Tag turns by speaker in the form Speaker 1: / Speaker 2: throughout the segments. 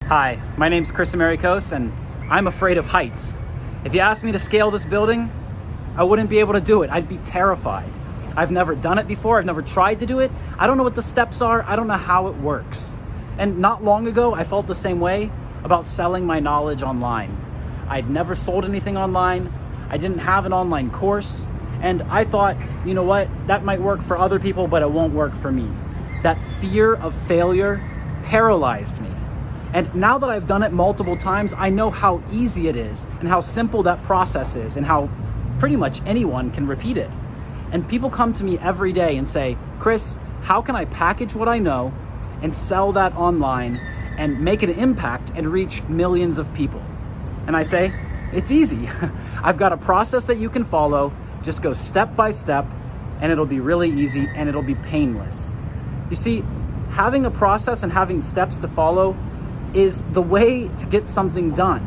Speaker 1: Hi, my name's Chris Americos, and I'm afraid of heights. If you asked me to scale this building, I wouldn't be able to do it. I'd be terrified. I've never done it before. I've never tried to do it. I don't know what the steps are. I don't know how it works. And not long ago, I felt the same way about selling my knowledge online. I'd never sold anything online. I didn't have an online course. And I thought, you know what, that might work for other people, but it won't work for me. That fear of failure paralyzed me. And now that I've done it multiple times, I know how easy it is and how simple that process is and how pretty much anyone can repeat it. And people come to me every day and say, Chris, how can I package what I know and sell that online and make an impact and reach millions of people? And I say, it's easy. I've got a process that you can follow. Just go step by step and it'll be really easy and it'll be painless. You see, having a process and having steps to follow is the way to get something done.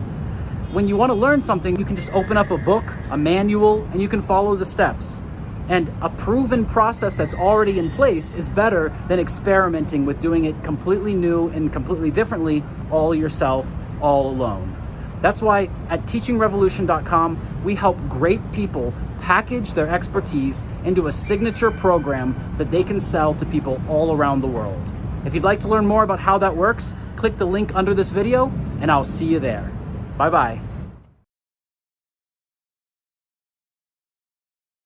Speaker 1: When you want to learn something, you can just open up a book, a manual, and you can follow the steps. And a proven process that's already in place is better than experimenting with doing it completely new and completely differently all yourself, all alone. That's why at teachingrevolution.com, we help great people package their expertise into a signature program that they can sell to people all around the world. If you'd like to learn more about how that works, click the link under this video and I'll see you there. Bye-bye.